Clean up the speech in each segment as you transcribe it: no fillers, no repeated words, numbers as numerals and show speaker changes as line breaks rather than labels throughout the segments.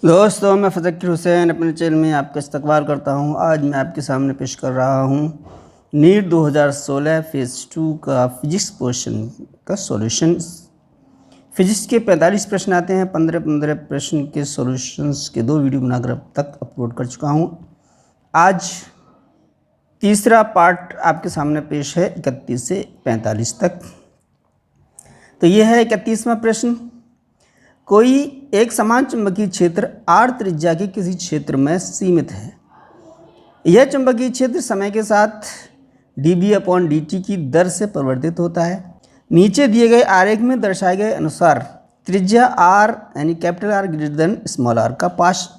दोस्तों, मैं फ़ज़किर हुसैन अपने चैनल में आपका इस्तकबाल करता हूं। आज मैं आपके सामने पेश कर रहा हूं नीट 2016 फ़ेज़ 2 का फिजिक्स पोर्शन का सॉल्यूशन। फिजिक्स के 45 प्रश्न आते हैं। 15 प्रश्न के सॉल्यूशंस के 2 वीडियो बनाकर अब तक अपलोड कर चुका हूं। आज तीसरा पार्ट आपके सामने पेश है 31 से 45 तक। तो यह है 31वां प्रश्न। कोई एक समान चुंबकीय क्षेत्र r त्रिज्या के किसी क्षेत्र में सीमित है। यह चुंबकीय क्षेत्र समय के साथ dB/dt की दर से परिवर्तित होता है। नीचे दिए गए आरेख में दर्शाए गए अनुसार त्रिज्या r यानी capital R greater than small r का पाश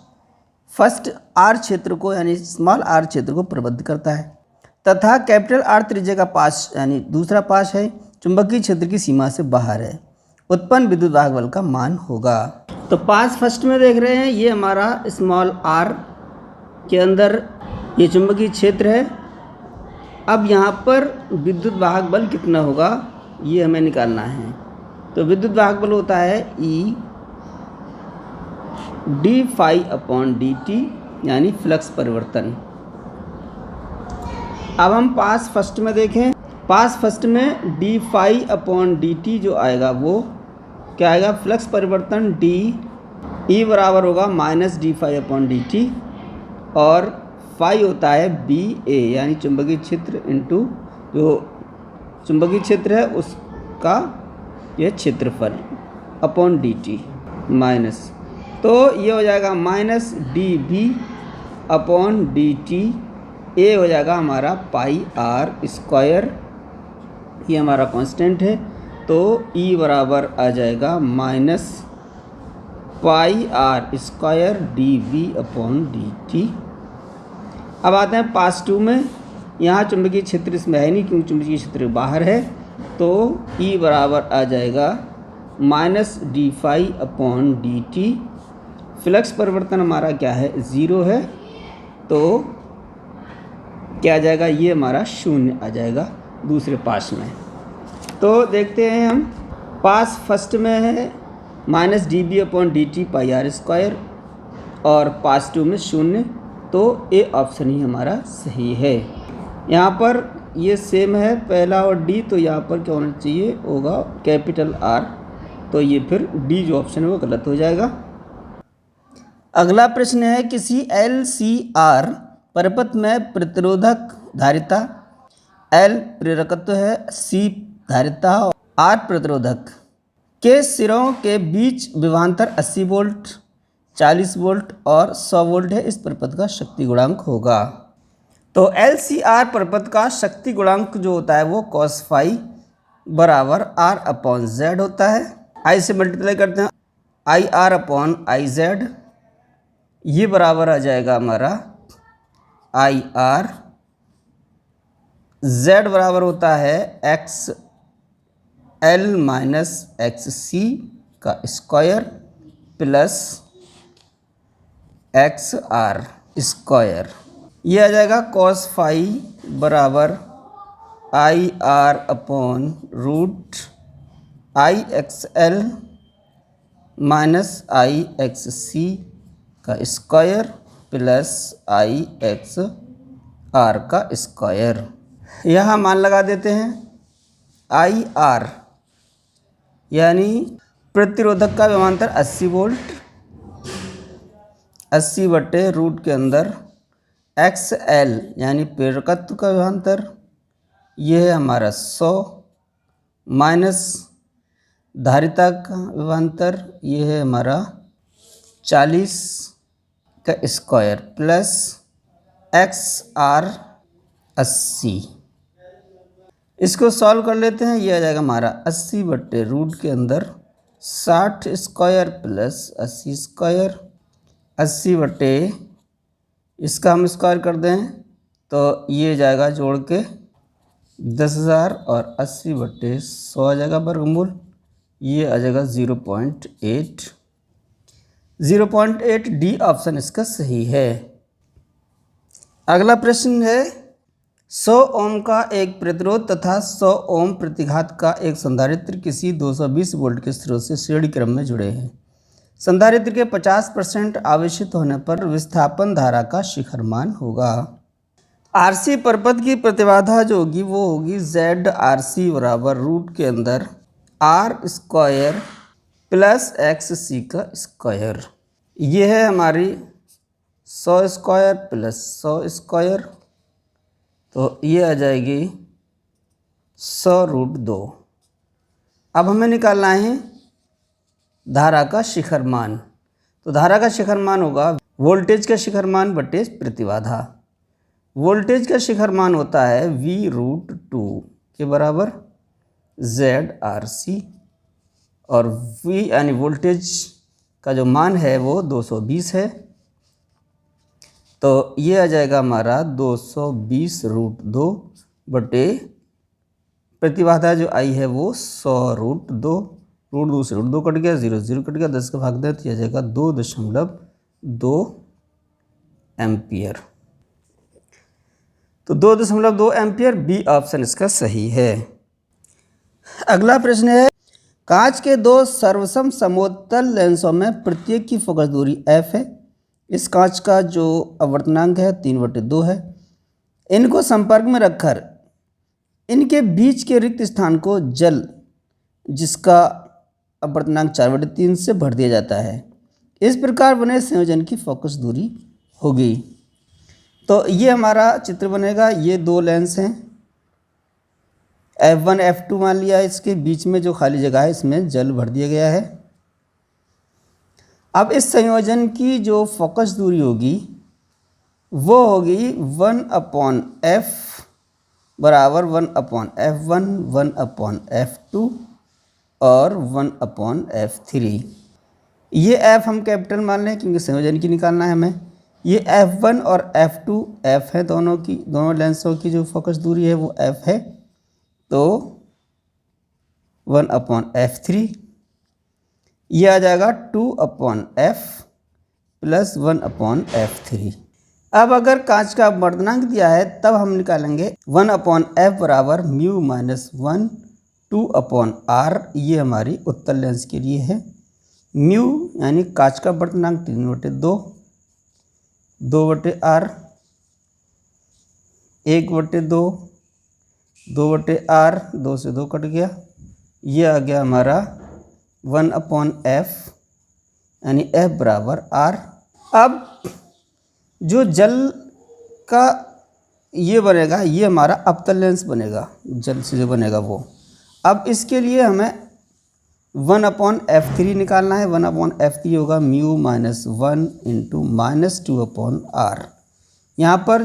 फर्स्ट r क्षेत्र को यानी स्मॉल r क्षेत्र को प्रबद्ध करता है तथा कैपिटल R त्रिज्या का पाश यानी दूसरा पाश है चुंबकीय क्षेत्र की सीमा से बाहर है। उत्पन्न विद्युत वाहक बल का मान होगा। तो पास फर्स्ट में देख रहे हैं, ये हमारा स्मॉल r के अंदर ये चुंबकीय क्षेत्र है। अब यहाँ पर विद्युत वाहक बल कितना होगा ये हमें निकालना है। तो विद्युत वाहक बल होता है E d∅/dt यानी फ्लक्स परिवर्तन। अब हम पास फर्स्ट में देखें। पास फर्स्ट में d∅/dt जो आएगा वो क्या आएगा, फ्लक्स परिवर्तन d E बराबर होगा -d∅/dt और फाई होता है BA यानी चुंबकीय क्षेत्र इंटू जो चुंबकीय क्षेत्र है उसका यह क्षेत्रफल अपॉन dt माइनस, तो ये हो जाएगा -dB/dt। ए हो जाएगा हमारा πr², ये हमारा कांस्टेंट है। तो E बराबर आ जाएगा -πr²dV/dt। अब आते हैं पास 2 में। यहाँ चुंबकीय क्षेत्र इसमें है नहीं क्योंकि चुंबकीय क्षेत्र बाहर है। तो E बराबर आ जाएगा -dϕ/dt। फ्लक्स परिवर्तन हमारा क्या है, 0 है। तो क्या आ जाएगा, ये हमारा 0 आ जाएगा दूसरे पास में। तो देखते हैं हम, पास फर्स्ट में है -dB/dt πr² और पास 2 में 0। तो ए ऑप्शन ही हमारा सही है। यहाँ पर ये सेम है पहला और डी, तो यहाँ पर क्या होना चाहिए होगा कैपिटल R। तो ये फिर डी जो ऑप्शन है वो गलत हो जाएगा। अगला प्रश्न है, किसी LCR परिपथ में प्रतिरोधक धारिता L प्रेरकत्व है, C धारिता और R प्रतिरोधक के सिरों के बीच विभवांतर 80 वोल्ट, 40 वोल्ट और 100 वोल्ट है। इस परिपथ का शक्ति गुणांक होगा। तो LCR परिपथ का शक्ति गुणांक जो होता है वो cos φ बराबर R/Z होता है। I से मल्टीप्लाई करते हैं, IR/IZ, ये बराबर आ जाएगा हमारा IR। Z बराबर होता है XL - XC का स्क्वायर प्लस XR²। ये आ जाएगा cos φ बराबर IR/√IXL - IXC का स्क्वायर प्लस IXR²। यहाँ मान लगा देते हैं। IR यानी प्रतिरोधक का विभवांतर 80 वोल्ट, 80/रूट के अंदर XL यानी प्रेरकत्व का विभवांतर ये है हमारा 100 माइनस धारिता का विभवांतर ये है हमारा 40 का स्क्वायर प्लस XR 80। इसको सॉल्व कर लेते हैं। ये आ जाएगा हमारा 80/रूट के अंदर 60² प्लस 80²। 80/ इसका हम स्क्वायर कर दें तो ये जाएगा जोड़ के 10,000 और 80/100 आ जाएगा वर्गमूल, ये आ जाएगा 0.8। 0.8 डी ऑप्शन इसका सही है। अगला प्रश्न है, 100 ओम का एक प्रतिरोध तथा 100 ओम प्रतिघात का एक संधारित्र किसी 220 वोल्ट के स्रोत से श्रेणी क्रम में जुड़े हैं। संधारित्र के 50% आवेशित होने पर विस्थापन धारा का शिखर मान होगा। आरसी परपथ की प्रतिबाधा जो होगी वो होगी जेड आर सी बराबर रूट के अंदर आर स्क्वायर प्लस एक्स सी का स्क्वायर। ये है हमारी 100 स्क्वायर प्लस 100 स्क्वायर, तो ये आ जाएगी 100√2। अब हमें निकालना है धारा का शिखर मान। तो धारा का शिखर मान होगा वोल्टेज का शिखर मान बटे प्रतिबाधा। वोल्टेज का शिखर मान होता है V√2 के बराबर ZRC और V यानी वोल्टेज का जो मान है वो 220 है, तो ये आ जाएगा हमारा 220√2 बटे प्रतिबाधा जो आई है वो 100√2। √2 से √2 कट गया, 0 0 कट गया, 10 का भाग दे तो यह जाएगा 2.2 एम्पियर। तो 2.2 एम्पियर बी ऑप्शन इसका सही है। अगला प्रश्न है कांच के दो सर्वसम समोत्तल लेंसों में प्रत्येक की फोकस दूरी f है। इस कांच का जो अपवर्तनांक है 3/2 है। इनको संपर्क में रखकर इनके बीच के रिक्त स्थान को जल जिसका अपवर्तनांक 4/3 से भर दिया जाता है। इस प्रकार बने संयोजन की फोकस दूरी होगी। तो ये हमारा चित्र बनेगा। ये दो लेंस हैं F1 F2 मान लिया है, इसके बीच में जो खाली जगह है इसमें जल भर दिया गया है। अब इस संयोजन की जो फोकस दूरी होगी वो होगी 1/f बराबर 1/f1 1/f2 और 1/f3। ये f हम कैपिटल मान लें क्योंकि संयोजन की निकालना है हमें। ये f1 और f2 f है, दोनों लेंसों की जो फोकस दूरी है वो f है, तो 1/f3। ये आ जाएगा 2/f प्लस 1/f3। अब अगर कांच का अपवर्तनांक दिया है तब हम निकालेंगे 1/f बराबर म्यू माइनस 1 2/r। ये हमारी उत्तल लेंस के लिए है। म्यू यानी कांच का अपवर्तनांक 3/2 2/r 1/2 2/r 2 से 2 कट गया। ये आ गया हमारा 1/f यानी f बराबर r। अब जो जल का ये बनेगा ये हमारा अवतल लेंस बनेगा, जल से जो बनेगा वो। अब इसके लिए हमें 1/f3 निकालना है। 1/f3 होगा mu minus 1 into minus 2/r। यहाँ पर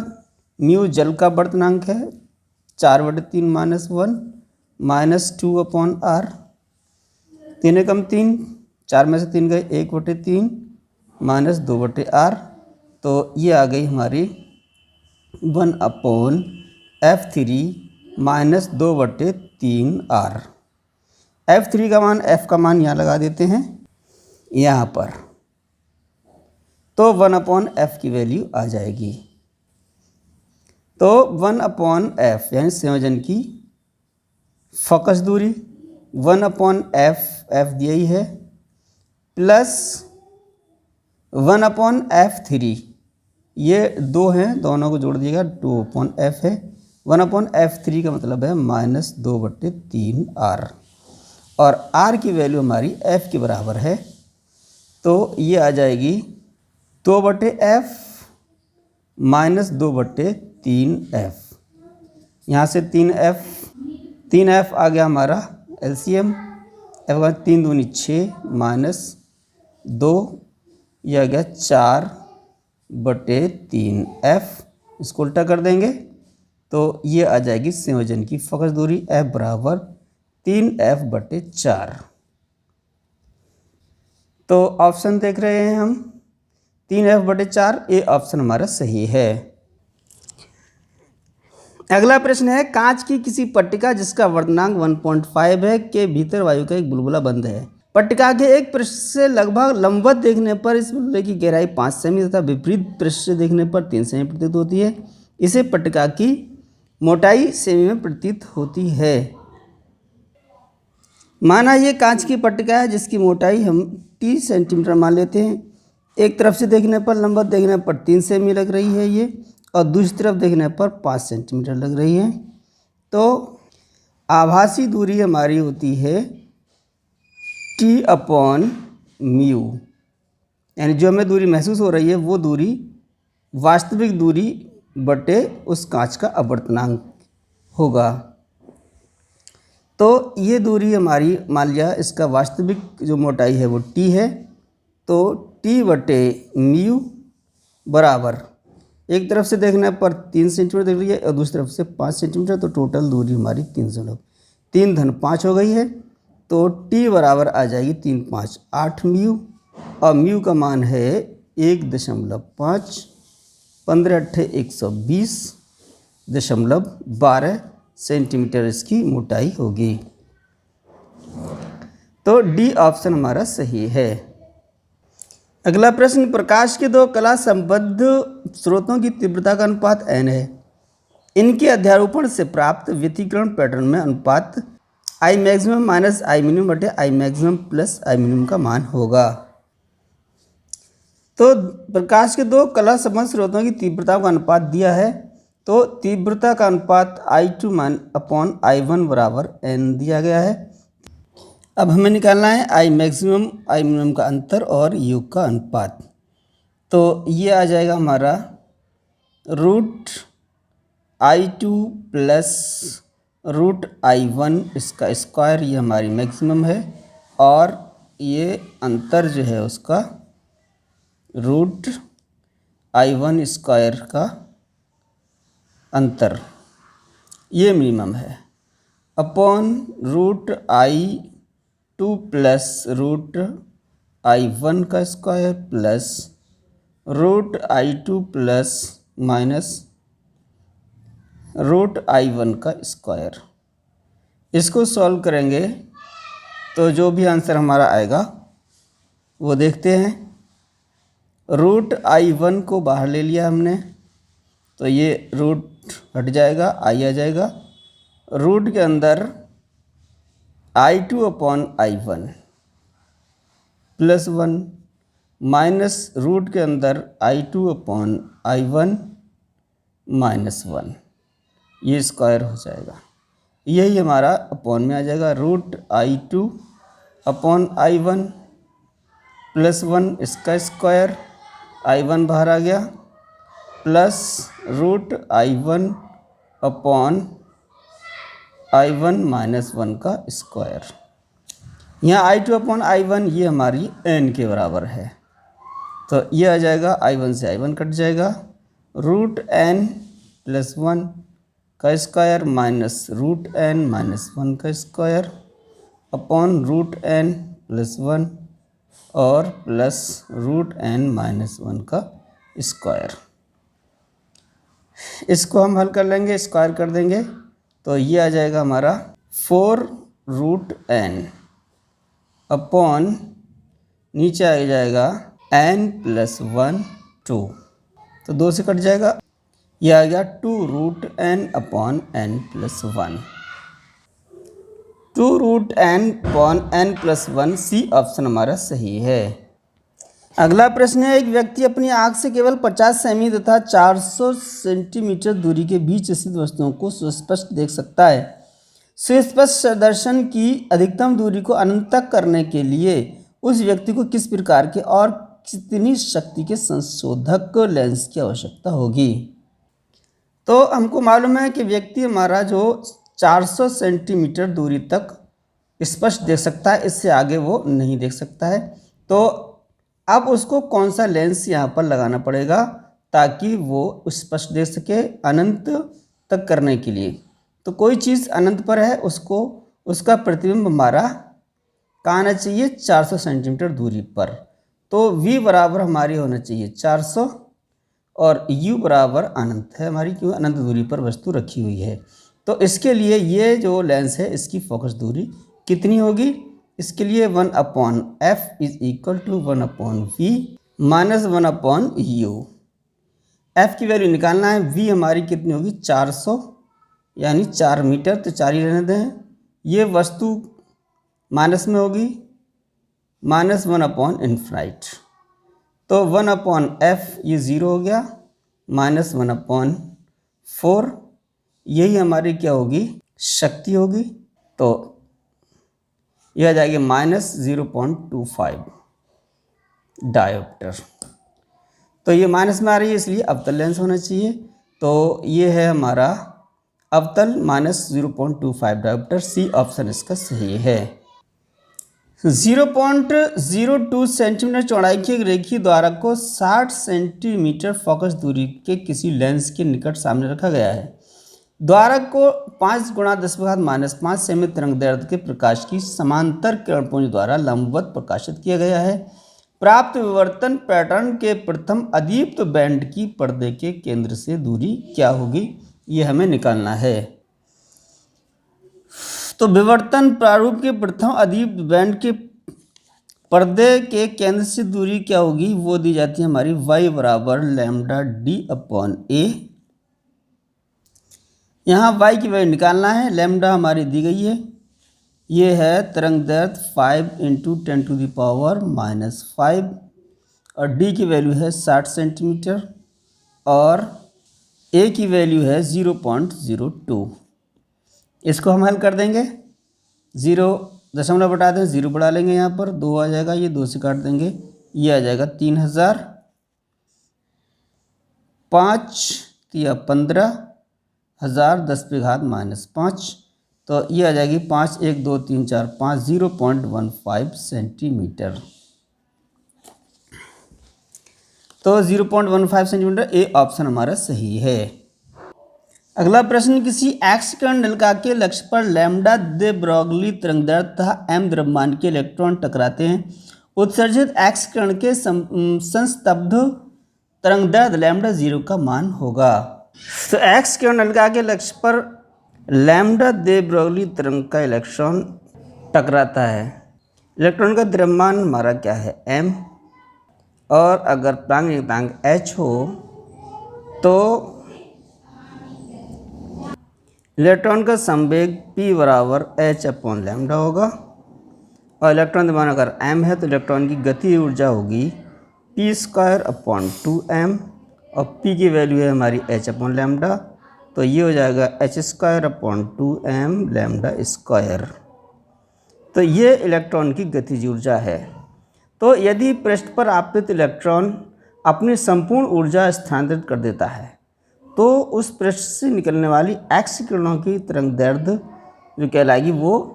म्यू जल का अपवर्तनांक है 4/3 माइनस 1 माइनस 2/r। 3 एकम 3, 4 में से 3 गए 1/3 माइनस 2/r। तो ये आ गई हमारी 1/f3 माइनस 2/3r। f3 का मान f का मान यहाँ लगा देते हैं यहाँ पर, तो 1/f की वैल्यू आ जाएगी। तो 1/f यानी संयोजन की फोकस दूरी 1/f दिया ही है प्लस 1/f3, ये दो हैं दोनों को जोड़ दिएगा 2/f है। 1/f3 का मतलब है माइनस 2/3r और r की वैल्यू हमारी f के बराबर है, तो ये आ जाएगी 2/f माइनस 2/3f। यहाँ से 3f आ गया हमारा एलसीएम। f का 3 दूनी 6 माइनस 2, यह आ गया 4/3f। इसको उल्टा कर देंगे तो ये आ जाएगी संयोजन की फोकस दूरी f बराबर 3f/4। तो ऑप्शन देख रहे हैं हम 3f/4, ये ऑप्शन हमारा सही है। अगला प्रश्न है कांच की किसी पट्टिका जिसका वर्तनांक 1.5 है के भीतर वायु का एक बुलबुला बंद है। पट्टिका के एक पृष्ठ से लगभग लंबवत देखने पर इस बुलबुले की गहराई 5 सेमी तथा विपरीत पृष्ठ से देखने पर 3 सेमी प्रतीत होती है। इसे पट्टिका की मोटाई सेमी में प्रतीत होती है। माना ये कांच की पट्टिका है जिसकी मोटाई हम t सेंटीमीटर मान लेते हैं। एक तरफ से देखने पर, लंबा देखने पर 3 सेमी लग रही है ये, और दूसरी तरफ देखने पर 5 सेंटीमीटर लग रही है। तो आभासी दूरी हमारी होती है t/μ, यानी जो हमें दूरी महसूस हो रही है वो दूरी वास्तविक दूरी बटे उस कांच का अपवर्तनांक होगा। तो ये दूरी हमारी, मान लिया इसका वास्तविक जो मोटाई है वो t है, तो t/μ बराबर, एक तरफ से देखने पर 3 सेंटीमीटर देख लीजिए और दूसरी तरफ से 5 सेंटीमीटर, तो टोटल दूरी हमारी 3 धन 5 हो गई है। तो t बराबर आ जाएगी 3 5 8 म्यू, और म्यू का मान है 1.5, 15 × 120.12 सेंटीमीटर इसकी मोटाई होगी। तो डी ऑप्शन हमारा सही है। अगला प्रश्न, प्रकाश के दो कला संबद्ध स्रोतों की तीव्रता का अनुपात n है। इनके अध्यारोपण से प्राप्त व्यतिकरण पैटर्न में अनुपात I maximum minus I minimum बटे I maximum plus I minimum का मान होगा। तो प्रकाश के दो कला संबद्ध स्रोतों की तीव्रता का अनुपात दिया है, तो तीव्रता का अनुपात I2/I1 बराबर n दिया गया है। अब हमें निकालना है I मैक्सिमम I मिनिमम का अंतर और योग का अनुपात। तो ये आ जाएगा हमारा √I2 प्लस √I1 इसका स्क्वायर, ये हमारी मैक्सिमम है, और ये अंतर जो है उसका √I1 स्क्वायर का अंतर, ये मिनिमम है, अपॉन √I2 प्लस √I1 का square plus √I2 plus minus √I1 का स्क्वायर। इसको सॉल्व करेंगे तो जो भी आंसर हमारा आएगा वो देखते हैं। √I1 को बाहर ले लिया हमने, तो ये रूट हट जाएगा, I आ जाएगा। रूट के अंदर I2/I1 प्लस 1 माइनस रूट के अंदर I2/I1 माइनस 1, ये स्क्वायर हो जाएगा। यही हमारा अपॉन में आ जाएगा, √I2/I1 प्लस 1 इसका स्क्वायर, I1 बाहर आ गया, प्लस √I1/I1 माइनस 1 का स्क्वायर। यहाँ I2/I1 ये हमारी n के बराबर है, तो ये आ जाएगा, I1 से I1 कट जाएगा, √n प्लस 1 का स्क्वायर माइनस √n माइनस 1 का स्क्वायर अपॉन √n प्लस 1 और प्लस √n माइनस 1 का स्क्वायर। इसको हम हल कर लेंगे, स्क्वायर कर देंगे, तो ये आ जाएगा हमारा 4√n अपॉन नीचे आ जाएगा n प्लस 1 2, तो 2 से कट जाएगा, ये आ गया 2√n upon n plus 1, 2√n upon n plus 1, C option हमारा सही है। अगला प्रश्न है, एक व्यक्ति अपनी आँख से केवल 50 सेमी तथा 400 सेंटीमीटर दूरी के बीच स्थित वस्तुओं को सुस्पष्ट देख सकता है। सुस्पष्ट दर्शन की अधिकतम दूरी को अनंत तक करने के लिए उस व्यक्ति को किस प्रकार के और कितनी शक्ति के संशोधक लेंस की आवश्यकता होगी। तो हमको मालूम है कि व्यक्ति हमारा जो 400 सेंटीमीटर दूरी तक स्पष्ट देख सकता है, इससे आगे वो नहीं देख सकता है। तो अब उसको कौन सा लेंस यहाँ पर लगाना पड़ेगा ताकि वो स्पष्ट देख सके अनंत तक करने के लिए। तो कोई चीज़ अनंत पर है, उसको उसका प्रतिबिंब हमारा कहाँ आना चाहिए, 400 सेंटीमीटर दूरी पर। तो v बराबर हमारी होना चाहिए 400 और u बराबर अनंत है हमारी, क्यों अनंत दूरी पर वस्तु रखी हुई है। तो इसके लिए ये जो लेंस है इसकी फोकस दूरी कितनी होगी, इसके लिए 1/f is equal to 1/v minus 1/u। f की वैल्यू निकालना है, v हमारी कितनी होगी 400 यानी 4 मीटर, तो 4 ही रहने दें। ये वस्तु माइनस में होगी -1/∞। तो 1/f ये 0 हो गया, -1/4 यही हमारी क्या होगी, शक्ति होगी। तो यह आ जाएगी -0.25 डायोप्टर। तो ये माइनस में आ रही है इसलिए अवतल लेंस होना चाहिए। तो ये है हमारा अवतल -0.25 डायोप्टर। सी ऑप्शन इसका सही है। 0.02 सेंटीमीटर चौड़ाई के एक रेखीय द्वारक को 60 सेंटीमीटर फोकस दूरी के किसी लेंस के निकट सामने रखा गया है। द्वारक को 5 × 10⁻⁻5 सेमी तरंगदैर्घ्य के प्रकाश की समांतर किरणपुंज द्वारा लंबवत प्रकाशित किया गया है। प्राप्त विवर्तन पैटर्न के प्रथम अदीप्त बैंड की पर्दे के केंद्र से दूरी क्या होगी, ये हमें निकालना है। तो विवर्तन प्रारूप के प्रथम अदीप्त बैंड के पर्दे के केंद्र से दूरी क्या होगी, वो दी जाती है हमारी y बराबर λd/a। यहाँ y की वैल्यू निकालना है। लैम्डा हमारी दी गई है, ये है तरंगदैर्घ्य 5 × 10⁻⁻5 और d की वैल्यू है 60 सेंटीमीटर और a की वैल्यू है 0.02। इसको हम हल कर देंगे। 0 दशमलव बटा दें, 0 बढ़ा लेंगे, यहाँ पर 2 आ जाएगा, ये 2 से काट देंगे, ये आ जाएगा 3000, 5 या 15,000 10⁻⁻5। तो ये आ जाएगी 5 1 2 3 4 5 0.15 सेंटीमीटर। तो 0.15 सेंटीमीटर ए ऑप्शन हमारा सही है। अगला प्रश्न, किसी एक्स किरण नलिका के लक्ष्य पर लैम्डा दे ब्रोगली तरंगदैर्घ्य तथा m द्रव्यमान के इलेक्ट्रॉन टकराते हैं। उत्सर्जित एक्स किरण के संस्तब्ध तरंगदैर्घ्य लैम्डा 0 का मान होगा। तो एक्स किरण नलिका के लक्ष्य पर लैम्डा दे ब्रोगली तरंग का इलेक्ट्रॉन टकराता है। इलेक्ट्रॉन का द्रव्यमान हमारा क्या है, m, और अगर प्रांगणिक गुणांक h हो तो इलेक्ट्रॉन का संवेग p बराबर h/λ होगा। और इलेक्ट्रॉन द्रव्यमान अगर m है तो इलेक्ट्रॉन की गति ऊर्जा होगी p²/2m और p की वैल्यू है हमारी h/λ। तो ये हो जाएगा h²/2m λ²। तो ये इलेक्ट्रॉन की गतिज ऊर्जा है। तो यदि पृष्ठ पर आपतित इलेक्ट्रॉन अपनी संपूर्ण ऊर्जा स्थानांतरित कर देता है तो उस पृष्ठ से निकलने वाली एक्स किरणों की तरंगदैर्घ्य जो कहलाएगी वो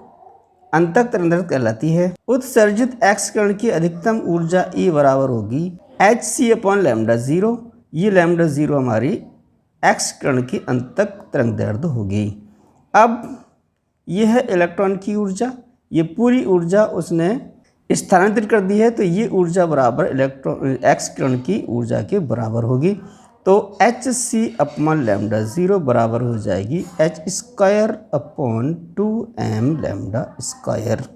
अंतक तरंगदैर्घ्य कहलाती है। उत्सर्जित एक्स किरण की अधिकतम ऊर्जा E बराबर होगी hc/λ0। ये λ0 हमारी एक्स किरण की अंतक तरंगदैर्घ्य होगी। अब यह है इलेक्ट्रॉन की ऊर्जा, ये पूरी ऊर्जा उसने स्थानांतरित कर दी है। तो ये ऊर्जा बराबर इलेक्ट्रॉन एक्स किरण की ऊर्जा के बराबर होगी। तो hc/λ0 बराबर हो जाएगी h²/2m λ²।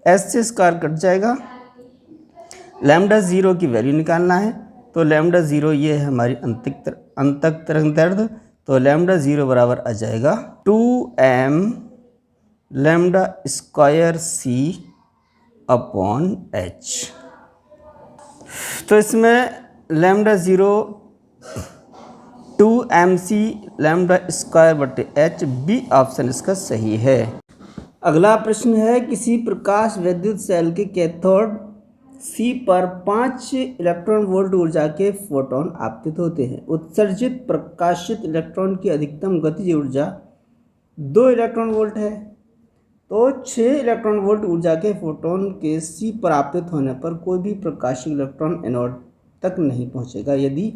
s से स्क्वायर कट जाएगा, λ0 की वैल्यू निकालना है। तो λ0 ये है हमारी अंतक तरंगदैर्घ्य। तो λ0 बराबर आ जाएगा 2m λ²c/h। तो इसमें λ0 2mc λ²/h, बी ऑप्शन इसका सही है। अगला प्रश्न है, किसी प्रकाश विद्युत सेल के कैथोड C पर 5 इलेक्ट्रॉन वोल्ट ऊर्जा के फोटोन आपतित होते हैं। उत्सर्जित प्रकाशित इलेक्ट्रॉन की अधिकतम गतिज ऊर्जा 2 इलेक्ट्रॉन वोल्ट है। तो 6 इलेक्ट्रॉन वोल्ट ऊर्जा के फोटोन के C पर आपतित होने पर कोई भी प्रकाशित इलेक्ट्रॉन एनोड तक नहीं पहुंचेगा यदि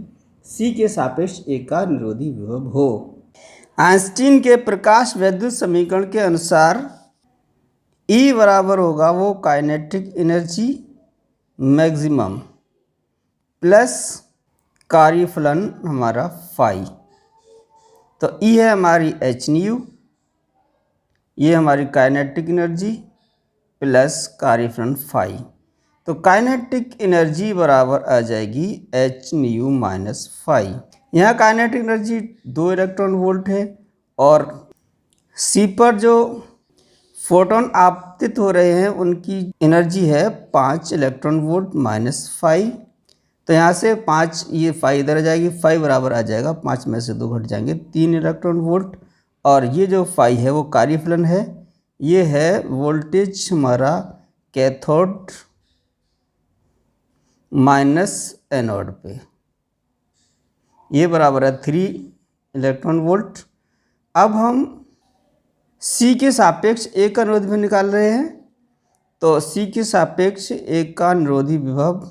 C के सापेक्ष A का निरोधी विभव हो। आइंस्टीन के प्रकाश विद्युत समीकरण के अनुसार E बराबर होगा वो काइनेटिक एनर्जी मैक्सिमम प्लस कार्यफलन हमारा फाई। तो E है हमारी hν, ये हमारी काइनेटिक एनर्जी प्लस कार्यफलन फाई। तो काइनेटिक एनर्जी बराबर आ जाएगी hν माइनस फाई। यहाँ काइनेटिक एनर्जी 2 इलेक्ट्रॉन वोल्ट है और C पर जो फोटोन आपतित हो रहे हैं, उनकी एनर्जी है 5 इलेक्ट्रॉन वोल्ट माइनस 5। तो यहाँ से 5, ये 5 इधर आ जाएगी, 5 बराबर आ जाएगा, 5 में से 2 घट जाएंगे, 3 इलेक्ट्रॉन वोल्ट। और ये जो 5 है वो कार्यफलन है, ये है वोल्टेज हमारा कैथोड माइनस एनोड पे, ये बराबर है 3 इलेक्ट्रॉन वोल्ट। अब हम C के सापेक्ष A का निरोधी विभव निकाल रहे हैं, तो C के सापेक्ष A का निरोधी विभव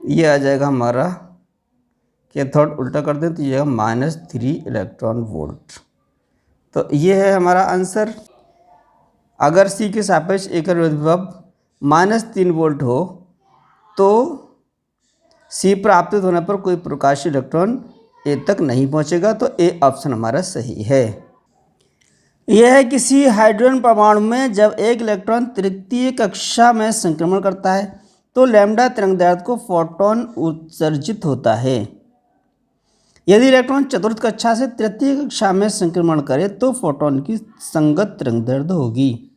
ये आ जाएगा हमारा, कैथोड उल्टा कर दें तो ये -3 इलेक्ट्रॉन वोल्ट। तो ये है हमारा आंसर। अगर C के सापेक्ष A का निरोधी विभव -3 वोल्ट हो तो C प्राप्त होने पर कोई प्रकाशीय इलेक्ट्रॉन A तक नहीं पहुंचेगा, तो A ऑप्शन हमारा सही है। यह है किसी हाइड्रोजन परमाणु में जब एक इलेक्ट्रॉन तृतीय कक्षा में संक्रमण करता है तो लैम्ब्डा तरंगदैर्घ्य को फोटोन उत्सर्जित होता है। यदि इलेक्ट्रॉन चतुर्थ कक्षा से तृतीय कक्षा में संक्रमण करे तो फोटोन की संगत तरंगदैर्घ्य होगी।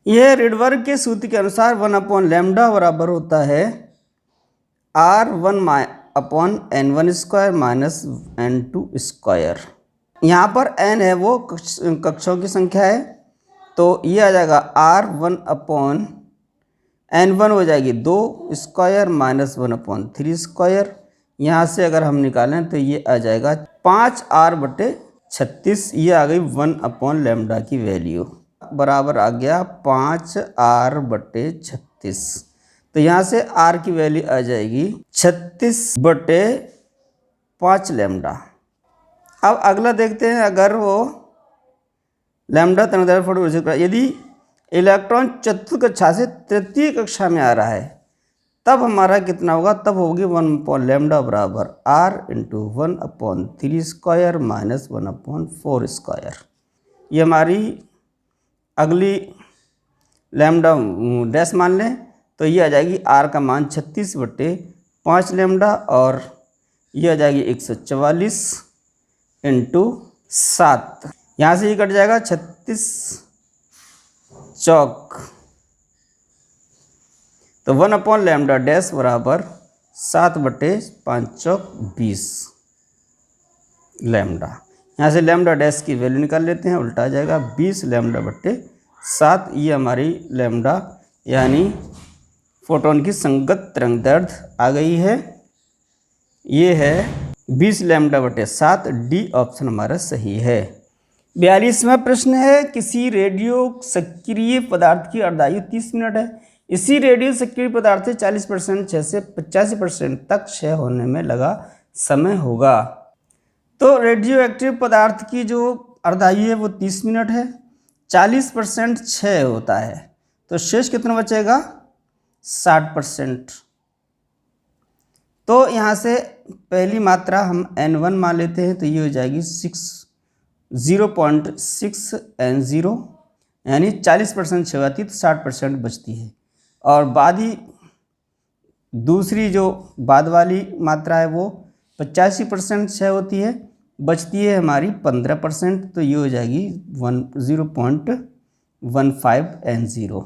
यह रिडबर्ग के सूत्र के अनुसार 1/λ बराबर होता है R1/n1 square minus n2 square. यहाँ पर n है वो कक्षाओं की संख्या है, तो ये आ जाएगा R1/n1 हो जाएगी 2 स्क्वायर माइनस 1/3 स्क्वायर। यहाँ से अगर हम निकालें तो ये आ जाएगा 5R/36, ये आ गई 1/λ की वैल्यू, बराबर आ गया 5R/36। तो यहाँ से R की वैल्यू आ जाएगी 36/5λ। अब अगला देखते हैं, अगर वो लैम्ब्डा तरंगदैर्घ्य फोटो, यदि इलेक्ट्रॉन चतुर्थ कक्षा से तृतीय कक्षा में आ रहा है तब हमारा कितना होगा, तब होगी 1/λ बराबर R into 1/3 square minus 1/4 square. ये हमारी अगली लैम्ब्डा डैश मान लें तो ये आ जाएगी R का मान 36/5λ और ये आ जाएगी 144 इंटू 7। यहाँ से ये कट जाएगा 36 चौक, तो 1/λ डैश बराबर 7/5 चौक 20 लैम्ब्डा। यहाँ से लैम्ब्डा डैश की वैल्यू निकाल लेते हैं, उल्टा आ जाएगा 20 λ/7। ये हमारी लैम्ब्डा यानी फोटोन की संगत तरंगदैर्घ्य आ गई है, ये है 20 λ/7। डी ऑप्शन हमारा सही है। 42वां प्रश्न है, किसी रेडियो सक्रिय पदार्थ की अर्धायु 30 मिनट है। इसी रेडियो सक्रिय पदार्थ से 40% क्षय से 85% तक क्षय होने में लगा समय होगा। तो रेडियो एक्टिव पदार्थ की जो अर्धायु है वो 30 मिनट है, 40% क्षय होता है, तो शेष कितना बचेगा, 60%। तो यहाँ से पहली मात्रा हम n1 मान लेते हैं, तो ये हो जाएगी 0.6 n0, यानी 40% क्षय होती है तो 60% बचती है। और दूसरी जो बाद वाली मात्रा है वो 85% क्षय होती है, बचती है हमारी 15%, तो ये हो जाएगी 0.15 n0।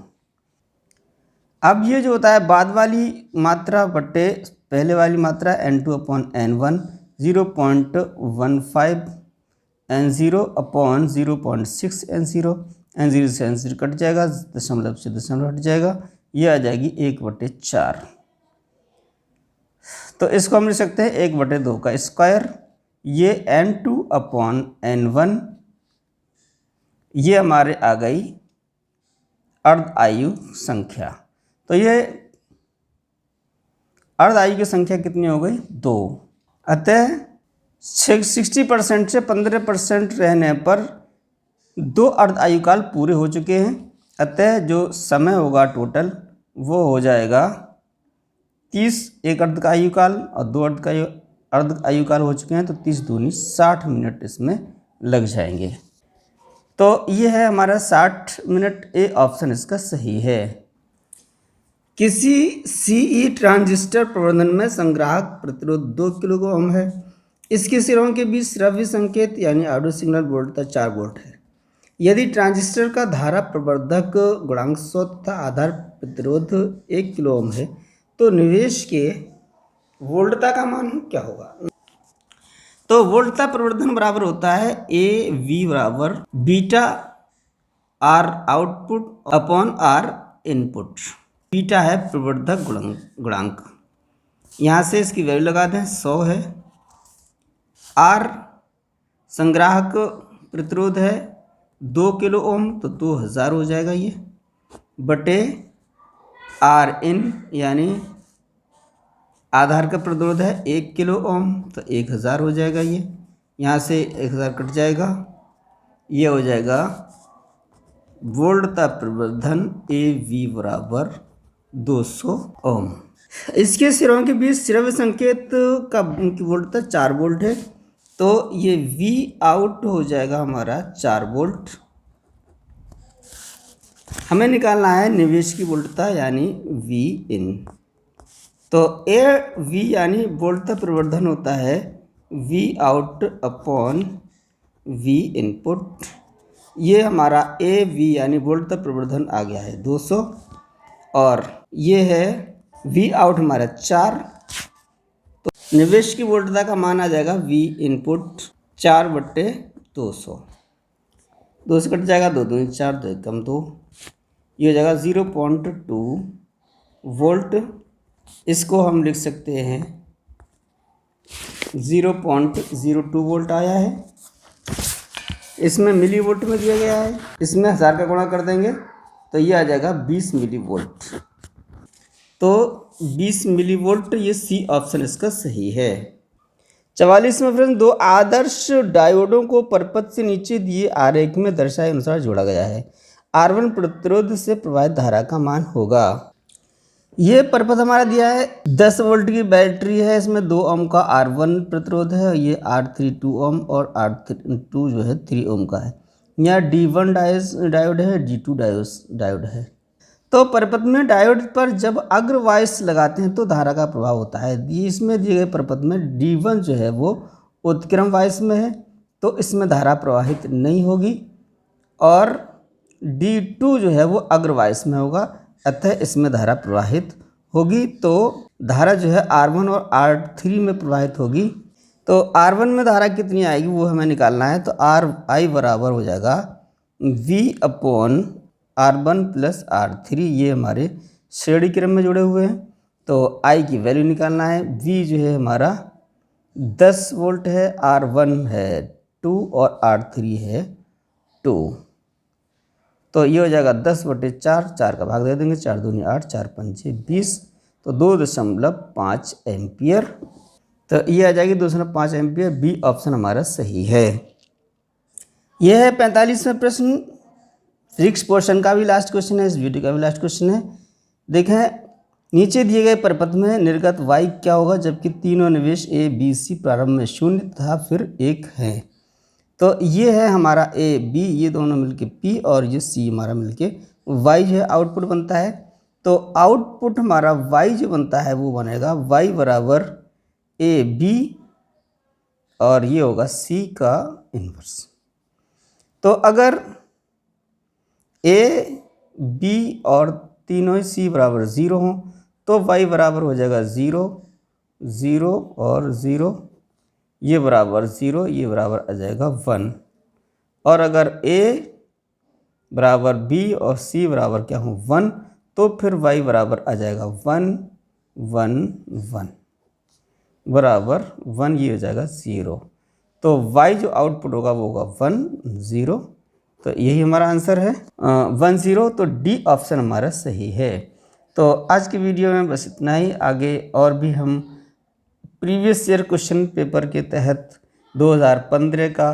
अब ये जो होता है बाद वाली मात्रा बटे पहले वाली मात्रा n2/n1, 0.15 n0 upon 0.6 n0, n0 से n0 कट जाएगा, दशमलव से दशमलव हट जाएगा, ये आ जाएगी 1/4। तो इसको हम लिख सकते हैं 1/2 का स्क्वायर। ये n2/n1 ये हमारे आ गई अर्ध आयु संख्या। तो ये अर्ध आयु की संख्या कितनी हो गई, 2। अतः 60% से 15% रहने पर 2 अर्ध आयुकाल पूरे हो चुके हैं। अतः जो समय होगा टोटल वो हो जाएगा 30 एक अर्ध आयुकाल और 2 अर्ध आयुकाल हो चुके हैं, तो 30 दूनी 60 मिनट इसमें लग जाएंगे। तो ये है हमारा 60 मिनट, ए ऑप्शन इसका सही है। किसी सीई ट्रांजिस्टर प्रवर्धन में संग्राहक प्रतिरोध 2 किलो ओम है। इसके सिरों के बीच श्रव्य संकेत यानी ऑडियो सिग्नल वोल्टता 4 वोल्ट है। यदि ट्रांजिस्टर का धारा प्रवर्धक गुणांक 100 तथा आधार प्रतिरोध 1 किलो ओम है तो निवेश के वोल्टता का मान क्या होगा। तो वोल्टता प्रवर्धन बराबर होता है ए वी बराबर beta R output upon R input. Beta है प्रवर्धक गुणांक, यहाँ से इसकी वैल्यू लगा दें 100 है। आर संग्राहक प्रतिरोध है 2 किलो ओम तो 2000 हो जाएगा ये, बटे आर इन यानी आधार का प्रतिरोध है 1 किलो ओम तो 1000 हो जाएगा ये, यहाँ से 1000 कट जाएगा, ये हो जाएगा वोल्टता प्रवर्धन ए वी बराबर 200 ओम। इसके सिरों के बीच श्रव्य संकेत का वोल्टता 4 वोल्ट है तो ये वी आउट हो जाएगा हमारा 4 वोल्ट। हमें निकालना है निवेश की वोल्टता यानी वी इन। तो ए वी यानी वोल्टता प्रवर्धन होता है V out upon V input. ये हमारा ए वी यानी वोल्टता प्रवर्धन आ गया है 200 और ये है वी आउट हमारा 4। तो निवेश की वोल्टता का मान आ जाएगा वी इनपुट 4/200। 2 से कट जाएगा 2 दूनी 4 2 कम 2, ये हो जाएगा 0.2 वोल्ट। इसको हम लिख सकते हैं 0.02 वोल्ट आया है। इसमें मिली वोल्ट में दिया गया है, इसमें 1000 का गुणा कर देंगे तो ये आ जाएगा 20 मिली वोल्ट। तो 20 मिली वोल्ट ये सी ऑप्शन इसका सही है। 44वां प्रश्न, 2 आदर्श डायोडों को परपथ से नीचे दिए आरेख में दर्शाए अनुसार जोड़ा गया है। R1 प्रतिरोध से प्रवाहित धारा का मान होगा। ये परपथ हमारा दिया है 10 वोल्ट की बैटरी है, इसमें 2 ओम का R1 प्रतिरोध है, ये R3 2 ओम और R2 जो है 3 ओम का है। यहाँ D1 डायोड है, D2 डायोड है। तो परपथ में डायोड पर जब अग्रवाइस लगाते हैं तो धारा का प्रभाव होता है। इसमें दिए गए परपथ में D1 जो है वो उत्क्रम वाइस में है तो इसमें धारा प्रवाहित नहीं होगी और D2 जो है वो अग्रवाइस में होगा, अतः इसमें धारा प्रवाहित होगी। तो धारा जो है R1 और R3 में प्रवाहित होगी। तो R1 में धारा कितनी आएगी वो हमें निकालना है। तो RI बराबर हो जाएगा V upon R1 plus R3, ये हमारे श्रेणी क्रम में जुड़े हुए हैं। तो I की वैल्यू निकालना है। V जो है हमारा 10 वोल्ट है, R1 है 2 और R3 है 2। तो ये हो जाएगा 10/4, 4 का भाग दे देंगे, 4 दूनी 8, 4 पंचे 20, तो 2.5 एम्पियर। तो ये आ जाएगी 2.5 एम्पियर। बी ऑप्शन हमारा सही है। यह है 45वां प्रश्न, फिजिक्स पोर्शन का भी लास्ट क्वेश्चन है, इस वीडियो का भी लास्ट क्वेश्चन है। देखें नीचे दिए गए परपथ में निर्गत y क्या होगा जबकि तीनों निवेश A B C प्रारंभ में 0 तथा फिर 1 है। तो ये है हमारा A B, ये दोनों मिलके P और ये C हमारा मिलके Y जो है आउटपुट बनता है। तो आउटपुट हमारा Y जो बनता है वो बनेगा Y बराबर A B और ये होगा C का इन्वर्स। तो अगर A B और तीनों ही C बराबर 0 हों तो Y बराबर हो जाएगा 0 0 और 0, ये बराबर 0, ये बराबर आ जाएगा 1। और अगर A बराबर B और C बराबर क्या हो 1 तो फिर Y बराबर आ जाएगा 1 1 1 बराबर 1, ये हो जाएगा 0। तो Y जो आउटपुट होगा वो होगा 1 0। तो यही हमारा आंसर है 1 0। तो डी ऑप्शन हमारा सही है। तो आज की वीडियो में बस इतना ही। आगे और भी हम प्रीवियस ईयर क्वेश्चन पेपर के तहत 2015 का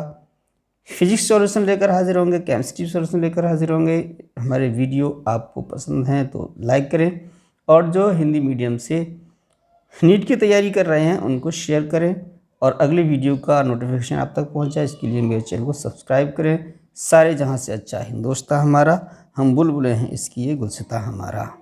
फिजिक्स सॉल्यूशन लेकर हाजिर होंगे, केमिस्ट्री सॉल्यूशन लेकर हाजिर होंगे। हमारे वीडियो आपको पसंद हैं तो लाइक करें और जो हिंदी मीडियम से नीट की तैयारी कर रहे हैं उनको शेयर करें और अगली वीडियो का नोटिफिकेशन आप तक पहुंच जाए इसके लिए मेरे चैनल को सब्सक्राइब करें। सारे जहां से अच्छा हिंदुस्तान हमारा, हम बुलबुलें हैं इसकी ये गुलसिता हमारा।